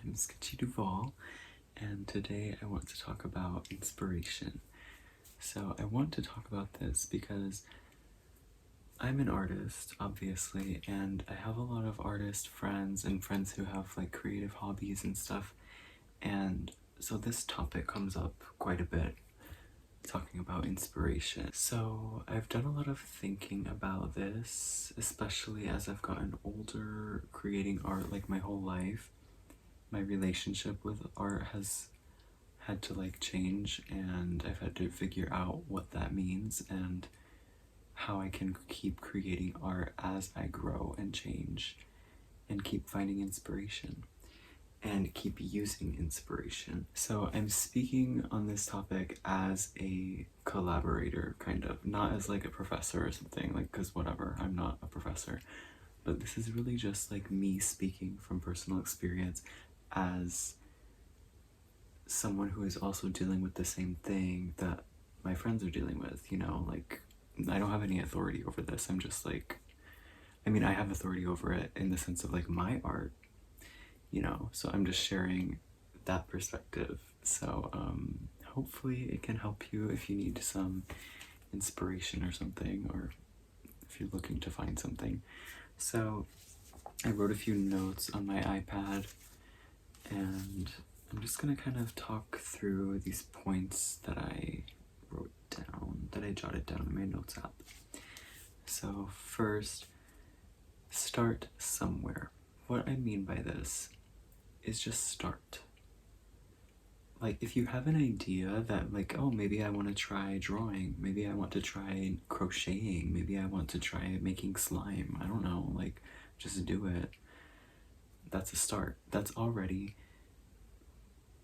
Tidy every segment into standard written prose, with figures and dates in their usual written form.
I'm Sketchy Duval, and today I want to talk about inspiration. So I want to talk about this because I'm an artist, obviously, and I have a lot of artist friends and friends who have like creative hobbies and stuff, and so this topic comes up quite a bit, talking about inspiration. So I've done a lot of thinking about this, especially as I've gotten older, creating art like my whole life. My relationship with art has had to like change, and I've had to figure out what that means and how I can keep creating art as I grow and change and keep finding inspiration and keep using inspiration. So I'm speaking on this topic as a collaborator, kind of, not as like a professor or something, like, because whatever, I'm not a professor, but this is really just like me speaking from personal experience as someone who is also dealing with the same thing that my friends are dealing with, you know, like I don't have any authority over this. I'm just like, I mean, I have authority over it in the sense of like my art, you know, so I'm just sharing that perspective. So hopefully it can help you if you need some inspiration or something, or if you're looking to find something. So I wrote a few notes on my iPad, and I'm just gonna kind of talk through these points that I wrote down, that I jotted down in my notes app. So first, start somewhere. What I mean by this is just start. Like, if you have an idea that like, oh, maybe I want to try drawing, maybe I want to try crocheting, maybe I want to try making slime, I don't know, like, just do it. That's a start. That's already,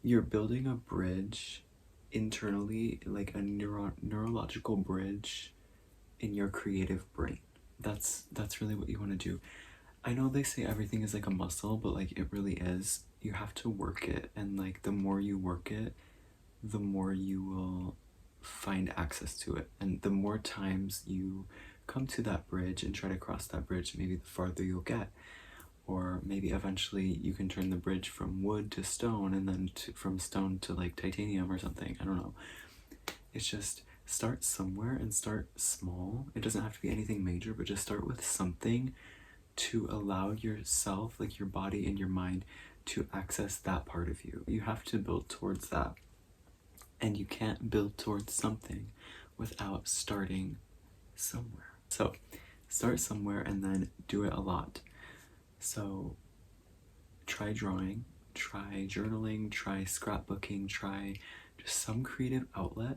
you're building a bridge internally, like a neurological bridge in your creative brain. That's really what you want to do. I know they say everything is like a muscle, but like it really is. You have to work it, and like the more you work it, the more you will find access to it, and the more times you come to that bridge and try to cross that bridge, maybe the farther you'll get. Or maybe eventually you can turn the bridge from wood to stone, and then from stone to like titanium or something. I don't know. It's just start somewhere and start small. It doesn't have to be anything major, but just start with something to allow yourself, like your body and your mind, to access that part of you. You have to build towards that. And you can't build towards something without starting somewhere. So start somewhere and then do it a lot. So try drawing, try journaling, try scrapbooking, try just some creative outlet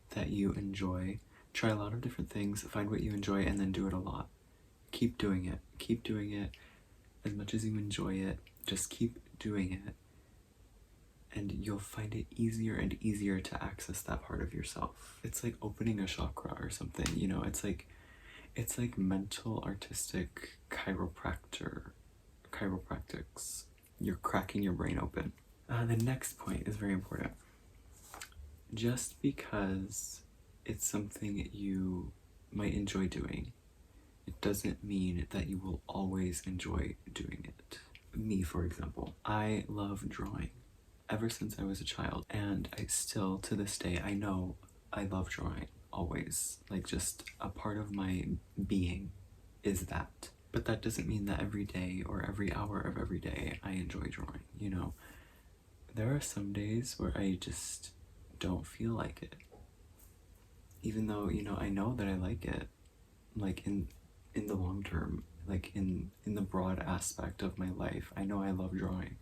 that you enjoy. Try a lot of different things, find what you enjoy, and then do it a lot. Keep doing it. Keep doing it as much as you enjoy it. Just keep doing it. And you'll find it easier and easier to access that part of yourself. It's like opening a chakra or something, you know, it's like mental artistic chiropractics. You're cracking your brain open. The next point is very important. Just because it's something you might enjoy doing, it doesn't mean that you will always enjoy doing it. Me, for example, I love drawing ever since I was a child, and I still, to this day, I know I love drawing, always. Like, just a part of my being is that. But that doesn't mean that every day or every hour of every day I enjoy drawing, you know? There are some days where I just don't feel like it. Even though, you know, I know that I like it, like in the long term, like in the broad aspect of my life, I know I love drawing.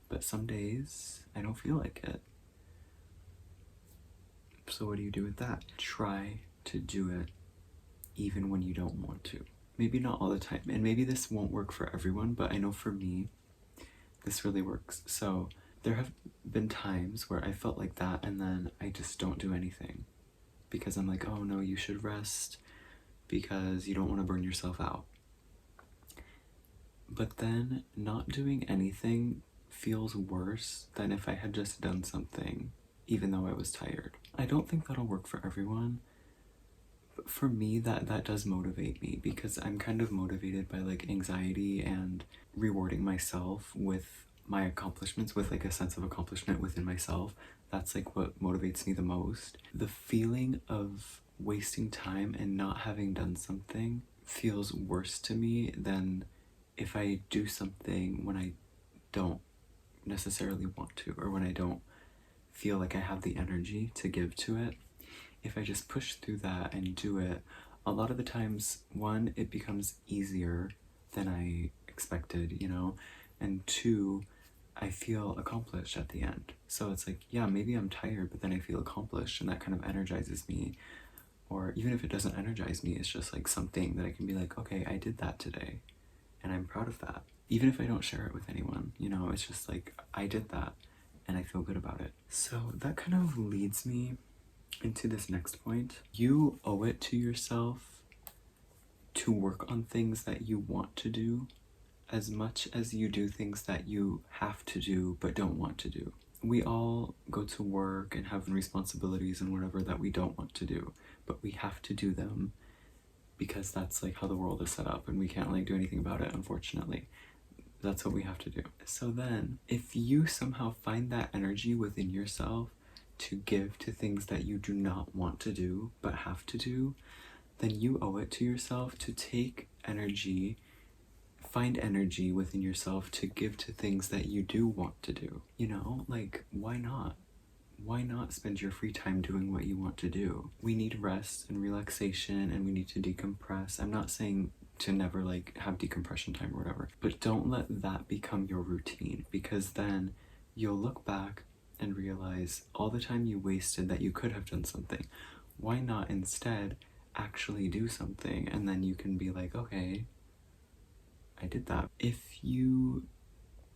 But some days I don't feel like it. So what do you do with that? Try to do it even when you don't want to. Maybe not all the time, and maybe this won't work for everyone, but I know for me, this really works. So there have been times where I felt like that, and then I just don't do anything because I'm like, oh no, you should rest because you don't want to burn yourself out. But then not doing anything feels worse than if I had just done something, even though I was tired. I don't think that'll work for everyone, but for me, that does motivate me, because I'm kind of motivated by like anxiety and rewarding myself with my accomplishments with like a sense of accomplishment within myself. That's like what motivates me the most. The feeling of wasting time and not having done something feels worse to me than if I do something when I don't necessarily want to, or when I don't feel like I have the energy to give to it. If I just push through that and do it, a lot of the times, one, it becomes easier than I expected, you know, and two, I feel accomplished at the end. So it's like, yeah, maybe I'm tired, but then I feel accomplished, and that kind of energizes me. Or even if it doesn't energize me, it's just like something that I can be like, okay, I did that today, and I'm proud of that. Even if I don't share it with anyone, you know, it's just like, I did that, and I feel good about it. So that kind of leads me into this next point. You owe it to yourself to work on things that you want to do as much as you do things that you have to do but don't want to do. We all go to work and have responsibilities and whatever that we don't want to do, but we have to do them because that's like how the world is set up, and we can't like do anything about it, unfortunately. That's what we have to do. So then, if you somehow find that energy within yourself to give to things that you do not want to do but have to do, then you owe it to yourself to take energy, find energy within yourself to give to things that you do want to do. You know, like, why not? Why not spend your free time doing what you want to do? We need rest and relaxation, and we need to decompress. I'm not saying to never like have decompression time or whatever, but don't let that become your routine, because then you'll look back and realize all the time you wasted that you could have done something. Why not instead actually do something, and then you can be like, okay, I did that. If you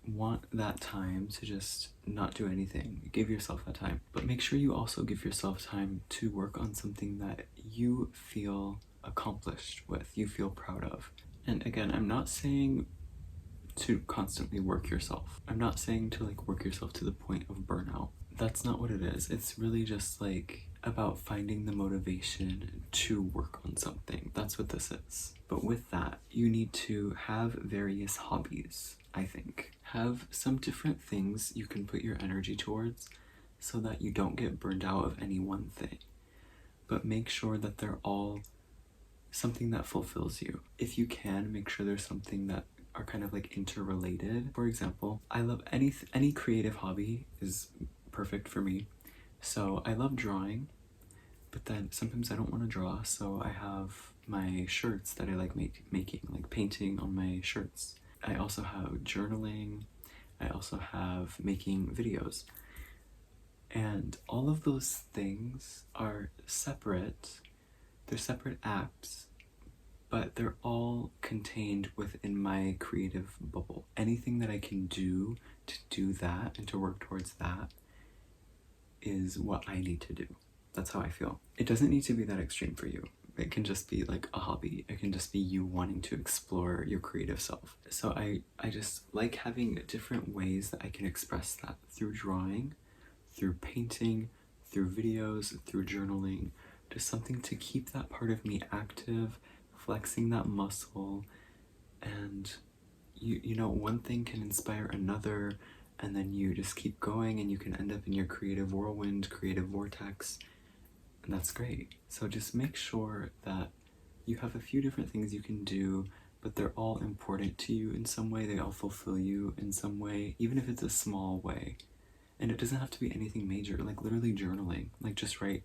want that time to just not do anything, give yourself that time, but make sure you also give yourself time to work on something that you feel accomplished with, you feel proud of. And again, I'm not saying to constantly work yourself. I'm not saying to like work yourself to the point of burnout. That's not what it is. It's really just like about finding the motivation to work on something. That's what this is. But with that, you need to have various hobbies, I think. Have some different things you can put your energy towards so that you don't get burned out of any one thing. But make sure that they're all something that fulfills you. If you can, make sure there's something that are kind of like interrelated. For example, I love any creative hobby is perfect for me. So I love drawing, but then sometimes I don't want to draw, so I have my shirts that I like making, like painting on my shirts. I also have journaling. I also have making videos. And all of those things are separate. They're separate acts, but they're all contained within my creative bubble. Anything that I can do to do that and to work towards that is what I need to do. That's how I feel. It doesn't need to be that extreme for you. It can just be like a hobby. It can just be you wanting to explore your creative self. So I just like having different ways that I can express that through drawing, through painting, through videos, through journaling, just something to keep that part of me active, flexing that muscle. And you know, one thing can inspire another, and then you just keep going, and you can end up in your creative whirlwind, creative vortex, and that's great. So just make sure that you have a few different things you can do, but they're all important to you in some way. They all fulfill you in some way, even if it's a small way. And it doesn't have to be anything major, like literally journaling. Like just write,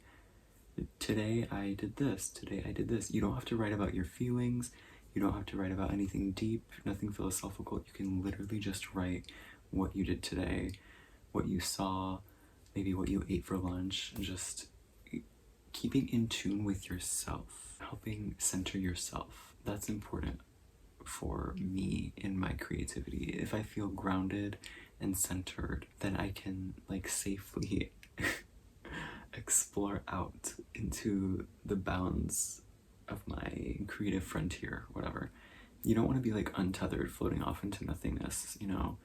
today I did this, today I did this. You don't have to write about your feelings. You don't have to write about anything deep, nothing philosophical. You can literally just write what you did today, what you saw, maybe what you ate for lunch, and just keeping in tune with yourself, helping center yourself. That's important for me in my creativity. If I feel grounded and centered, then I can like safely explore out into the bounds of my creative frontier, whatever. You don't want to be like untethered, floating off into nothingness, you know?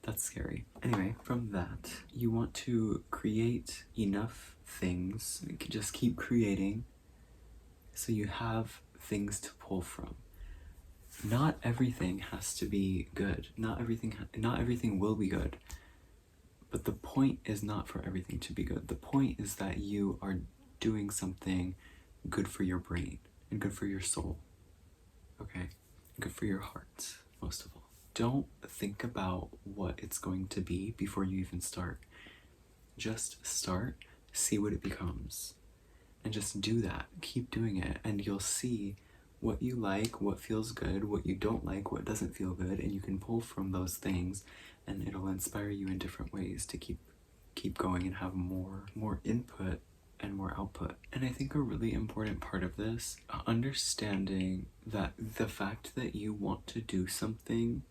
That's scary. Anyway, from that, you want to create enough things. You can just keep creating so you have things to pull from. not everything has to be good. Not everything will be good. But the point is not for everything to be good. The point is that you are doing something good for your brain and good for your soul. Okay? Good for your heart, most of all. Don't think about what it's going to be before you even start. Just start, see what it becomes, and just do that. Keep doing it, and you'll see what you like, what feels good, what you don't like, what doesn't feel good, and you can pull from those things, and it'll inspire you in different ways to keep going and have more input and more output. And I think a really important part of this, understanding that the fact that you want to do something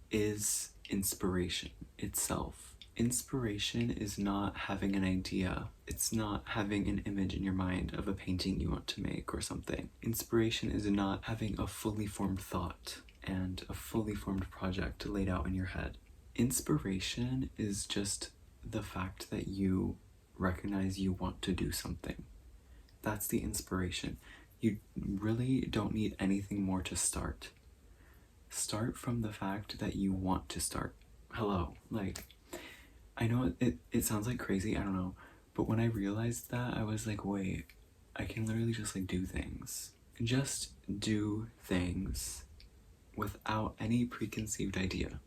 is inspiration itself. Inspiration is not having an idea. It's not having an image in your mind of a painting you want to make or something. Inspiration is not having a fully formed thought and a fully formed project laid out in your head. Inspiration is just the fact that you recognize you want to do something. That's the inspiration. You really don't need anything more to start. Start from the fact that you want to start. Hello. Like, I know it sounds like crazy, I don't know, but when I realized that, I was like, wait, I can literally just like do things. Just do things without any preconceived idea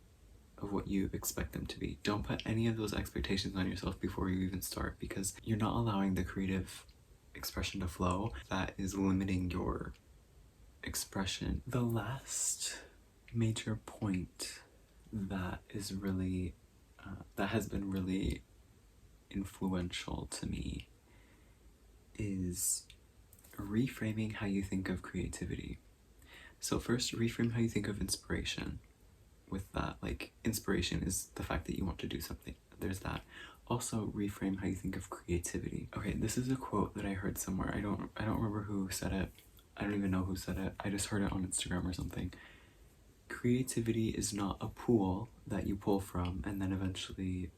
of what you expect them to be. Don't put any of those expectations on yourself before you even start, because you're not allowing the creative expression to flow. That is limiting your expression. The last major point that is really that has been really influential to me is reframing how you think of creativity. So first, reframe how you think of inspiration. With that, like, inspiration is the fact that you want to do something. There's that. Also, reframe how you think of creativity. Okay, this is a quote that I heard somewhere. I don't remember who said it. I don't even know who said it. I just heard it on Instagram or something. Creativity is not a pool that you pull from and then eventually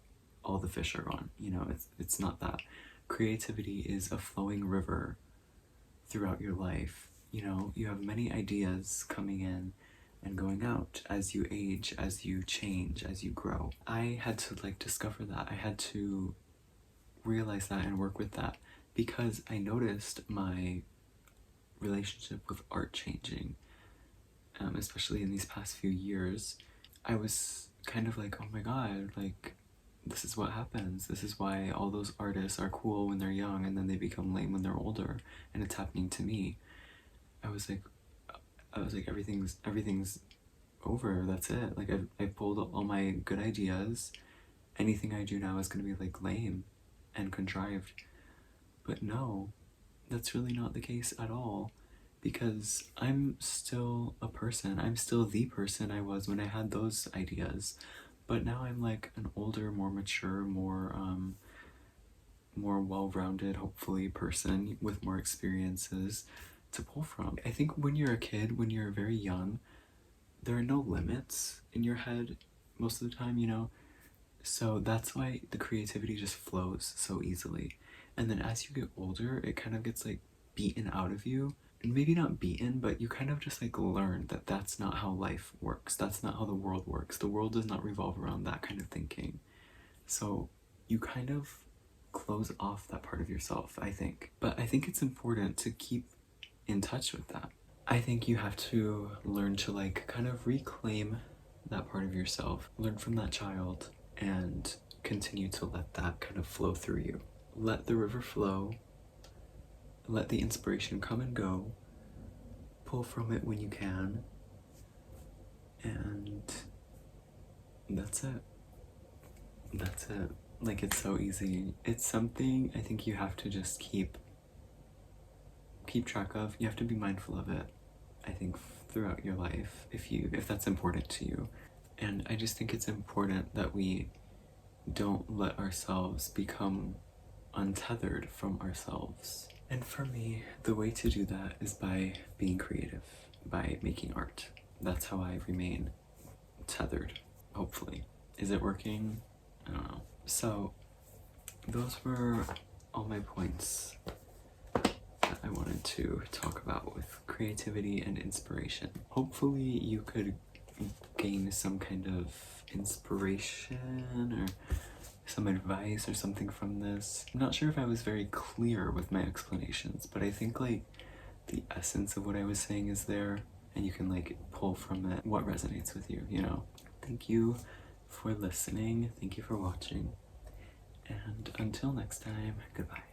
all the fish are gone. You know, it's not that. Creativity is a flowing river throughout your life. You know, you have many ideas coming in and going out as you age, as you change, as you grow. I had to like discover that. I had to realize that and work with that, because I noticed my relationship with art changing, especially in these past few years. I was kind of like, oh my god, like, this is what happens. This is why all those artists are cool when they're young and then they become lame when they're older, and it's happening to me. I was like everything's over. That's it. Like, I pulled all my good ideas. Anything I do now is gonna be like lame and contrived. But no, that's really not the case at all, because I'm still a person. I'm still the person I was when I had those ideas. But now I'm like an older, more mature, more well-rounded, hopefully, person with more experiences to pull from. I think when you're a kid, when you're very young, there are no limits in your head most of the time, you know? So that's why the creativity just flows so easily. And then as you get older, it kind of gets like beaten out of you. And maybe not beaten, but you kind of just like learn that that's not how life works. That's not how the world works. The world does not revolve around that kind of thinking. So you kind of close off that part of yourself, I think. But I think it's important to keep in touch with that. I think you have to learn to like kind of reclaim that part of yourself, learn from that child, and continue to let that kind of flow through you. Let the river flow, let the inspiration come and go, pull from it when you can, and that's it. That's it. Like, it's so easy. It's something I think you have to just keep track of. You have to be mindful of it, I think, throughout your life, if that's important to you. And I just think it's important that we don't let ourselves become untethered from ourselves. And for me, the way to do that is by being creative, by making art. That's how I remain tethered, hopefully. Is it working? I don't know. So those were all my points that I wanted to talk about with creativity and inspiration. Hopefully you could gain some kind of inspiration or some advice or something from this. I'm not sure if I was very clear with my explanations, but I think like the essence of what I was saying is there, and you can like pull from it what resonates with you, you know? Thank you for listening, thank you for watching, and until next time, goodbye.